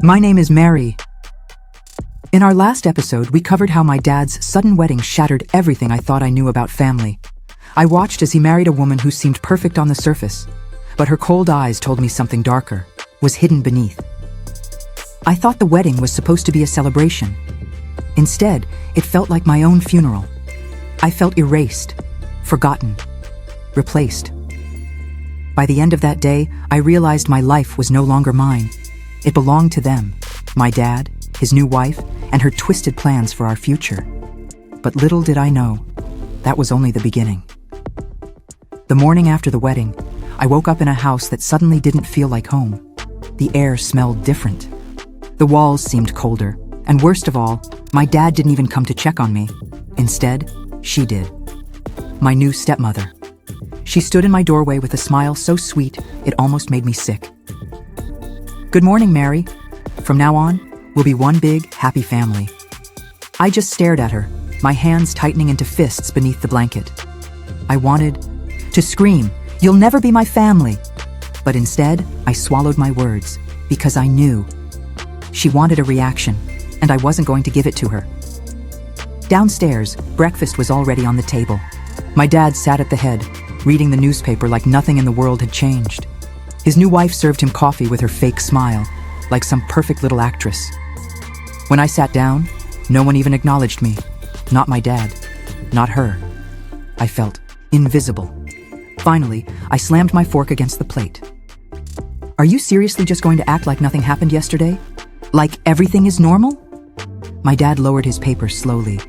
My name is Mary. In our last episode, we covered how my dad's sudden wedding shattered everything I thought I knew about family. I watched as he married a woman who seemed perfect on the surface, but her cold eyes told me something darker was hidden beneath. I thought the wedding was supposed to be a celebration. Instead, it felt like my own funeral. I felt erased, forgotten, replaced. By the end of that day, I realized my life was no longer mine. It belonged to them, my dad, his new wife, and her twisted plans for our future. But little did I know, that was only the beginning. The morning after the wedding, I woke up in a house that suddenly didn't feel like home. The air smelled different. The walls seemed colder, and worst of all, my dad didn't even come to check on me. Instead, she did. My new stepmother. She stood in my doorway with a smile so sweet, it almost made me sick. "Good morning, Mary. From now on, we'll be one big, happy family." I just stared at her, my hands tightening into fists beneath the blanket. I wanted to scream, "You'll never be my family!" But instead, I swallowed my words, because I knew. She wanted a reaction, and I wasn't going to give it to her. Downstairs, breakfast was already on the table. My dad sat at the head, reading the newspaper like nothing in the world had changed. His new wife served him coffee with her fake smile, like some perfect little actress. When I sat down, no one even acknowledged me. Not my dad, not her. I felt invisible. Finally, I slammed my fork against the plate. "Are you seriously just going to act like nothing happened yesterday? Like everything is normal?" My dad lowered his paper slowly.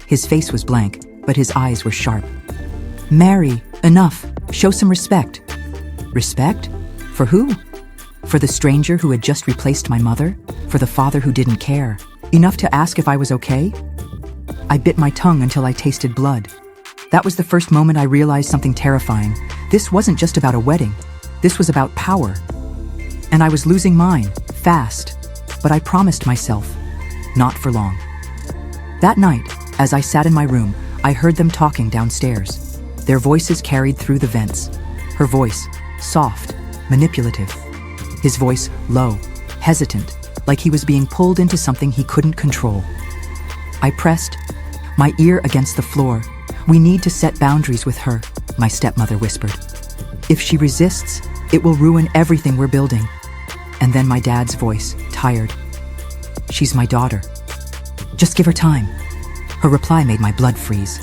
His face was blank, but his eyes were sharp. "Mary, enough. Show some respect." Respect? For who? For the stranger who had just replaced my mother? For the father who didn't care? Enough to ask if I was okay? I bit my tongue until I tasted blood. That was the first moment I realized something terrifying. This wasn't just about a wedding. This was about power. And I was losing mine, fast. But I promised myself, not for long. That night, as I sat in my room, I heard them talking downstairs. Their voices carried through the vents. Her voice, soft, manipulative. His voice, low, hesitant, like he was being pulled into something he couldn't control. I pressed my ear against the floor. "We need to set boundaries with her," my stepmother whispered. "If she resists, it will ruin everything we're building." And then my dad's voice, tired. "She's my daughter. Just give her time." Her reply made my blood freeze.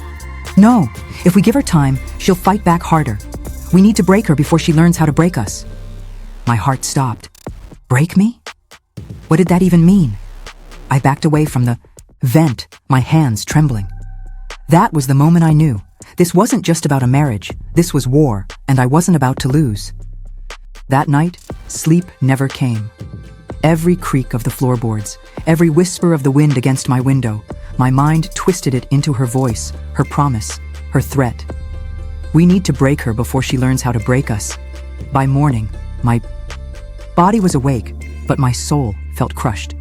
"No, if we give her time, she'll fight back harder. We need to break her before she learns how to break us." My heart stopped. Break me? What did that even mean? I backed away from the vent, my hands trembling. That was the moment I knew. This wasn't just about a marriage. This was war, and I wasn't about to lose. That night, sleep never came. Every creak of the floorboards, every whisper of the wind against my window, my mind twisted it into her voice, her promise, her threat. We need to break her before she learns how to break us. By morning, my body was awake, but my soul felt crushed.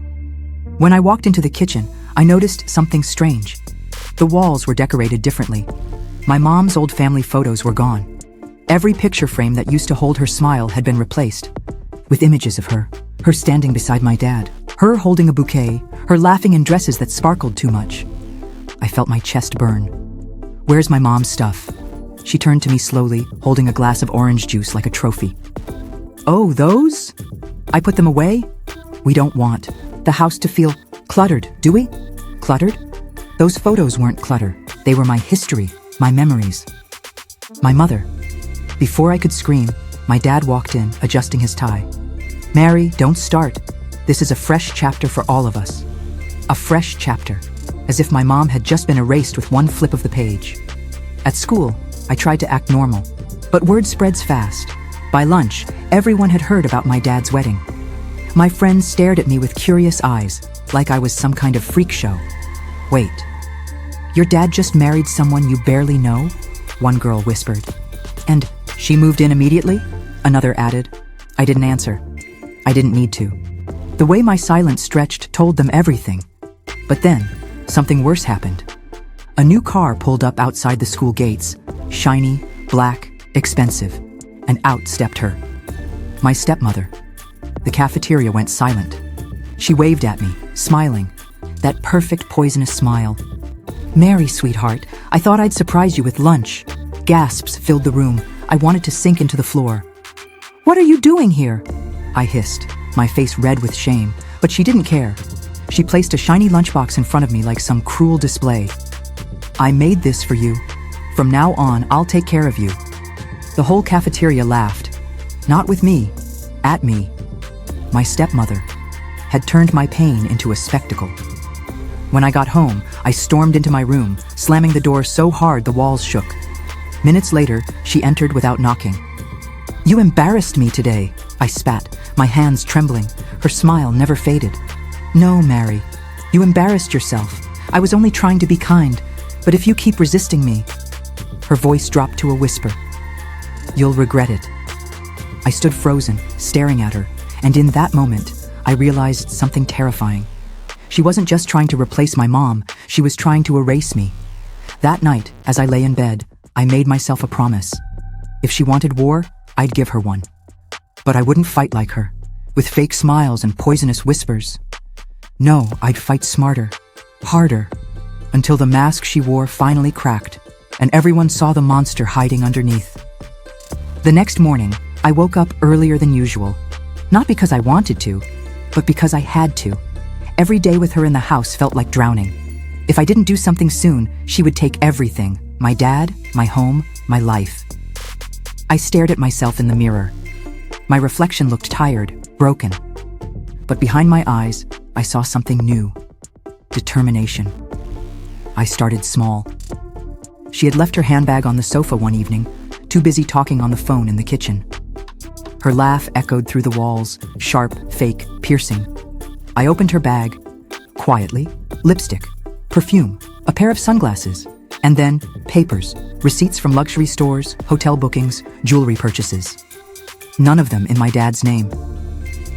When I walked into the kitchen, I noticed something strange. The walls were decorated differently. My mom's old family photos were gone. Every picture frame that used to hold her smile had been replaced with images of her standing beside my dad, her holding a bouquet, her laughing in dresses that sparkled too much. I felt my chest burn. "Where's my mom's stuff?" She turned to me slowly, holding a glass of orange juice like a trophy. "Oh, those? I put them away? We don't want the house to feel cluttered, do we?" Cluttered? Those photos weren't clutter. They were my history, my memories. My mother. Before I could scream, my dad walked in, adjusting his tie. "Mary, don't start. This is a fresh chapter for all of us." A fresh chapter, as if my mom had just been erased with one flip of the page. At school, I tried to act normal, but word spreads fast. By lunch, everyone had heard about my dad's wedding. My friends stared at me with curious eyes, like I was some kind of freak show. "Wait, your dad just married someone you barely know?" one girl whispered. "And she moved in immediately?" another added. I didn't answer. I didn't need to. The way my silence stretched told them everything. But then, something worse happened. A new car pulled up outside the school gates, shiny, black, expensive, and out stepped her. My stepmother. The cafeteria went silent. She waved at me, smiling. That perfect poisonous smile. "Mary, sweetheart, I thought I'd surprise you with lunch." Gasps filled the room. I wanted to sink into the floor. "What are you doing here?" I hissed, my face red with shame, but she didn't care. She placed a shiny lunchbox in front of me like some cruel display. "I made this for you. From now on, I'll take care of you." The whole cafeteria laughed. Not with me, at me. My stepmother had turned my pain into a spectacle. When I got home, I stormed into my room, slamming the door so hard the walls shook. Minutes later, she entered without knocking. "You embarrassed me today," I spat, my hands trembling. Her smile never faded. "No, Mary. You embarrassed yourself. I was only trying to be kind. But if you keep resisting me..." Her voice dropped to a whisper. "You'll regret it." I stood frozen, staring at her, and in that moment, I realized something terrifying. She wasn't just trying to replace my mom, she was trying to erase me. That night, as I lay in bed, I made myself a promise. If she wanted war, I'd give her one. But I wouldn't fight like her, with fake smiles and poisonous whispers. No, I'd fight smarter, harder, until the mask she wore finally cracked, and everyone saw the monster hiding underneath. The next morning, I woke up earlier than usual. Not because I wanted to, but because I had to. Every day with her in the house felt like drowning. If I didn't do something soon, she would take everything. My dad, my home, my life. I stared at myself in the mirror. My reflection looked tired, broken. But behind my eyes, I saw something new. Determination. I started small. She had left her handbag on the sofa one evening, too busy talking on the phone in the kitchen. Her laugh echoed through the walls, sharp, fake, piercing. I opened her bag, quietly, lipstick, perfume, a pair of sunglasses, and then papers, receipts from luxury stores, hotel bookings, jewelry purchases. None of them in my dad's name.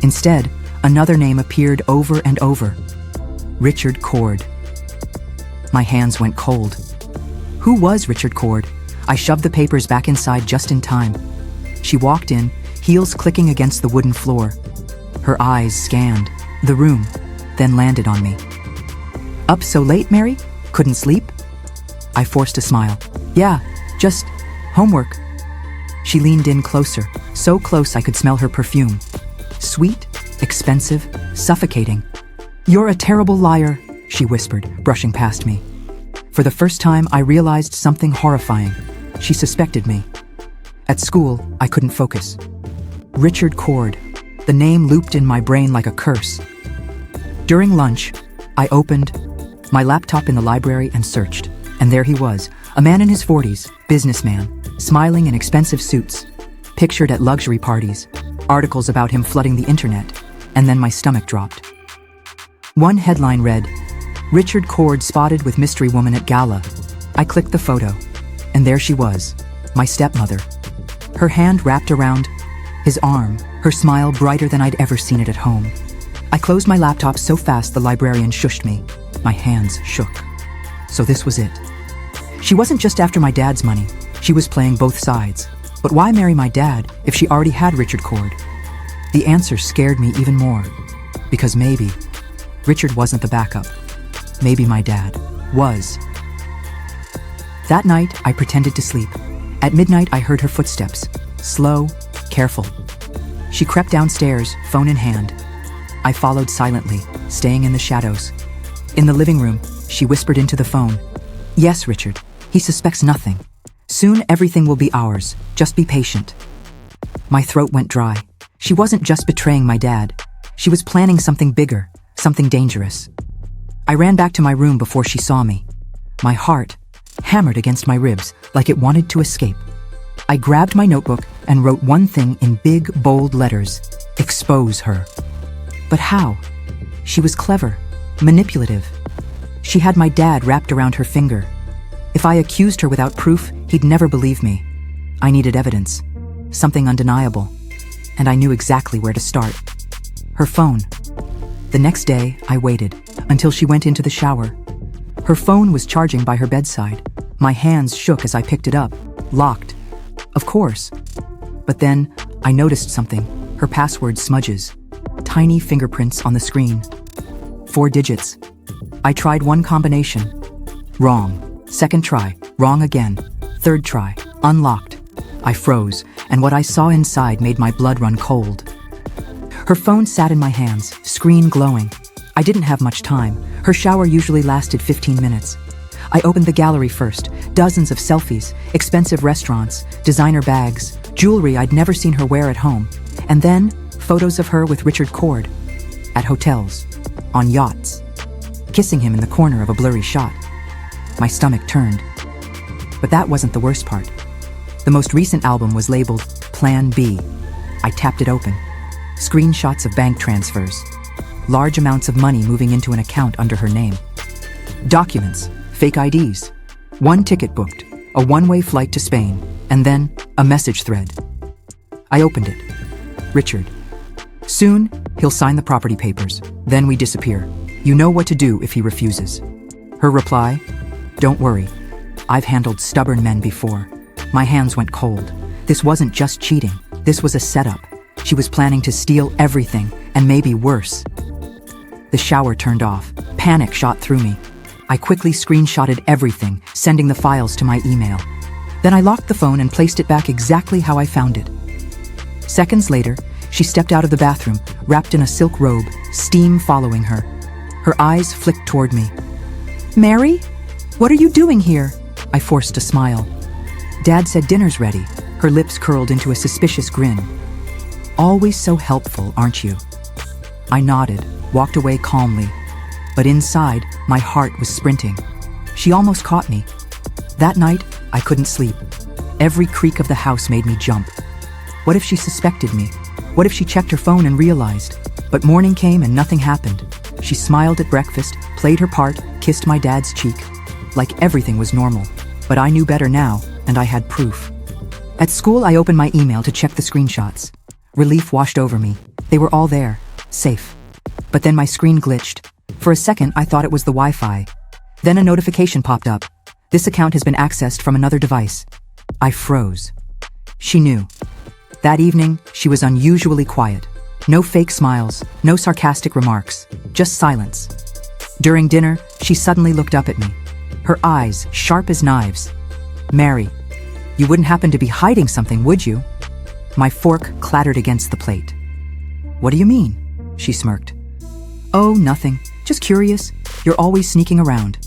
Instead, another name appeared over and over. Richard Cord. My hands went cold. Who was Richard Cord? I shoved the papers back inside just in time. She walked in, heels clicking against the wooden floor. Her eyes scanned the room, then landed on me. "Up so late, Mary? Couldn't sleep?" I forced a smile. "Yeah, just homework." She leaned in closer, so close I could smell her perfume. Sweet, expensive, suffocating. "You're a terrible liar," she whispered, brushing past me. For the first time, I realized something horrifying. She suspected me. At school, I couldn't focus. Richard Cord. The name looped in my brain like a curse. During lunch, I opened my laptop in the library and searched. And there he was, a man in his 40s, businessman, smiling in expensive suits, pictured at luxury parties, articles about him flooding the internet, and then my stomach dropped. One headline read, "Richard Cord spotted with mystery woman at gala." I clicked the photo, and there she was, my stepmother. Her hand wrapped around his arm, her smile brighter than I'd ever seen it at home. I closed my laptop so fast the librarian shushed me. My hands shook. So this was it. She wasn't just after my dad's money. She was playing both sides. But why marry my dad if she already had Richard Cord? The answer scared me even more. Because maybe Richard wasn't the backup. Maybe my dad was. That night, I pretended to sleep. At midnight, I heard her footsteps. Slow, careful. She crept downstairs, phone in hand. I followed silently, staying in the shadows. In the living room, she whispered into the phone. "Yes, Richard. He suspects nothing. Soon everything will be ours. Just be patient." My throat went dry. She wasn't just betraying my dad. She was planning something bigger, something dangerous. I ran back to my room before she saw me. My heart hammered against my ribs like it wanted to escape. I grabbed my notebook and wrote one thing in big, bold letters: expose her. But how? She was clever, manipulative. She had my dad wrapped around her finger. If I accused her without proof, he'd never believe me. I needed evidence, something undeniable, and I knew exactly where to start. Her phone. The next day, I waited until she went into the shower. Her phone was charging by her bedside. My hands shook as I picked it up, locked. Of course. But then, I noticed something. Her password smudges. tiny fingerprints on the screen. 4 digits. I tried one combination. Wrong. Second try. Wrong again. Third try. Unlocked. I froze, and what I saw inside made my blood run cold. Her phone sat in my hands, screen glowing. I didn't have much time. Her shower usually lasted 15 minutes. I opened the gallery first. Dozens of selfies, expensive restaurants, designer bags, jewelry I'd never seen her wear at home. And then, photos of her with Richard Cord. At hotels. On yachts. Kissing him in the corner of a blurry shot. My stomach turned. But that wasn't the worst part. The most recent album was labeled Plan B. I tapped it open. Screenshots of bank transfers. Large amounts of money moving into an account under her name. Documents, fake IDs. 1 ticket booked, a one-way flight to Spain, and then a message thread. I opened it. Richard. Soon, he'll sign the property papers. Then we disappear. You know what to do if he refuses. Her reply? Don't worry. I've handled stubborn men before. My hands went cold. This wasn't just cheating. This was a setup. She was planning to steal everything, and maybe worse. The shower turned off. Panic shot through me. I quickly screenshotted everything, sending the files to my email. Then I locked the phone and placed it back exactly how I found it. Seconds later, she stepped out of the bathroom, wrapped in a silk robe, steam following her. Her eyes flicked toward me. Mary? What are you doing here? I forced a smile. Dad said dinner's ready. Her lips curled into a suspicious grin. Always so helpful, aren't you? I nodded, walked away calmly. But inside, my heart was sprinting. She almost caught me. That night, I couldn't sleep. Every creak of the house made me jump. What if she suspected me? What if she checked her phone and realized? But morning came and nothing happened. She smiled at breakfast, played her part, kissed my dad's cheek. Like everything was normal. But I knew better now, and I had proof. At school, I opened my email to check the screenshots. Relief washed over me. They were all there, safe. But then my screen glitched. For a second, I thought it was the Wi-Fi. Then a notification popped up. This account has been accessed from another device. I froze. She knew. That evening, she was unusually quiet. No fake smiles, no sarcastic remarks, just silence. During dinner, she suddenly looked up at me. Her eyes sharp as knives. Mary, you wouldn't happen to be hiding something, would you? My fork clattered against the plate. What do you mean? She smirked. Oh, nothing. Just curious. You're always sneaking around.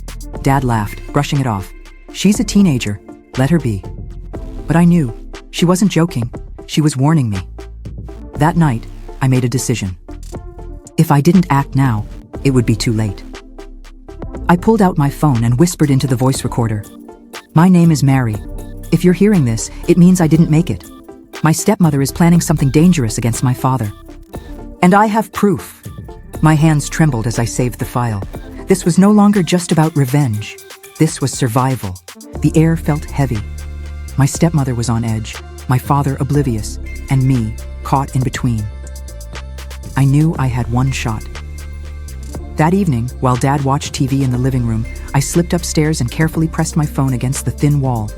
Dad laughed, brushing it off. She's a teenager. Let her be. But I knew. She wasn't joking. She was warning me. That night, I made a decision. If I didn't act now, it would be too late. I pulled out my phone and whispered into the voice recorder. My name is Mary. If you're hearing this, it means I didn't make it. My stepmother is planning something dangerous against my father. And I have proof. My hands trembled as I saved the file. This was no longer just about revenge. This was survival. The air felt heavy. My stepmother was on edge, my father oblivious, and me caught in between. I knew I had one shot. That evening, while Dad watched TV in the living room, I slipped upstairs and carefully pressed my phone against the thin wall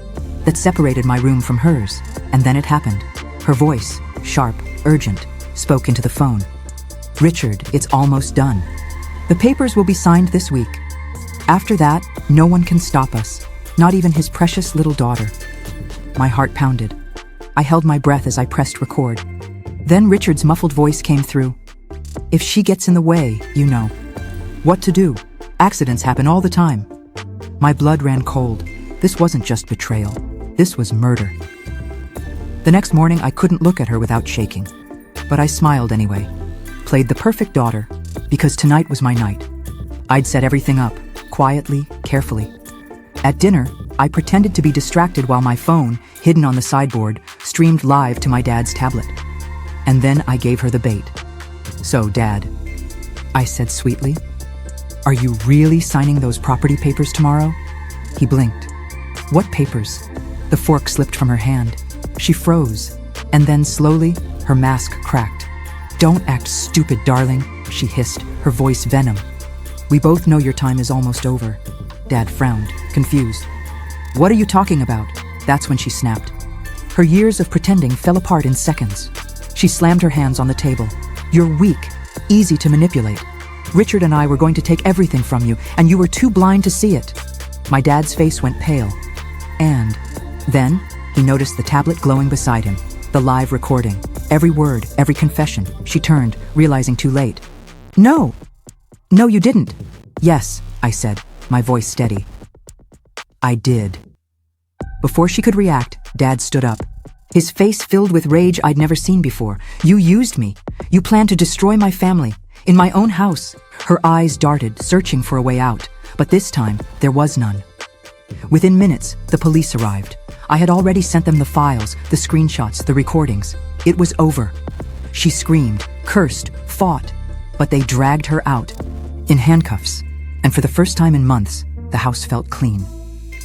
that separated my room from hers. And then it happened. Her voice, sharp, urgent, spoke into the phone. Richard, it's almost done. The papers will be signed this week. After that, no one can stop us, not even his precious little daughter. My heart pounded. I held my breath as I pressed record. Then Richard's muffled voice came through. If she gets in the way, you know. What to do? Accidents happen all the time. My blood ran cold. This wasn't just betrayal. This was murder. The next morning, I couldn't look at her without shaking. But I smiled anyway. Played the perfect daughter, because tonight was my night. I'd set everything up, quietly, carefully. At dinner, I pretended to be distracted while my phone, hidden on the sideboard, streamed live to my dad's tablet. And then I gave her the bait. So, Dad, I said sweetly, are you really signing those property papers tomorrow? He blinked. What papers? The fork slipped from her hand. She froze, and then slowly, her mask cracked. Don't act stupid, darling, she hissed, her voice venom. We both know your time is almost over. Dad frowned, confused. What are you talking about? That's when she snapped. Her years of pretending fell apart in seconds. She slammed her hands on the table. You're weak. easy to manipulate. Richard and I were going to take everything from you, and you were too blind to see it. My dad's face went pale. And then he noticed the tablet glowing beside him, the live recording. Every word, every confession. She turned, realizing too late. No! No, you didn't. Yes, I said, my voice steady. I did. Before she could react, Dad stood up. His face filled with rage I'd never seen before. You used me. You planned to destroy my family. In my own house. Her eyes darted, searching for a way out. But this time, there was none. Within minutes, the police arrived. I had already sent them the files, the screenshots, the recordings. It was over. She screamed, cursed, fought. But they dragged her out. In handcuffs. And for the first time in months, the house felt clean.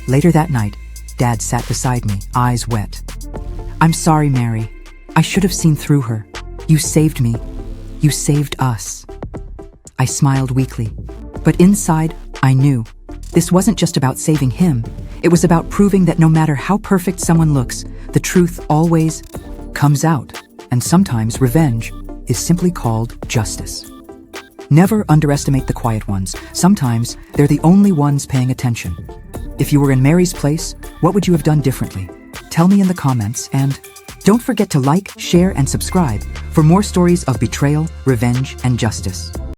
Later that night, Dad sat beside me, eyes wet. I'm sorry, Mary. I should have seen through her. You saved me. You saved us. I smiled weakly. But inside, I knew. This wasn't just about saving him. It was about proving that no matter how perfect someone looks, the truth always comes out. And sometimes revenge is simply called justice. Never underestimate the quiet ones. Sometimes they're the only ones paying attention. If you were in Mary's place, what would you have done differently? Tell me in the comments, and don't forget to like, share, and subscribe for more stories of betrayal, revenge, and justice.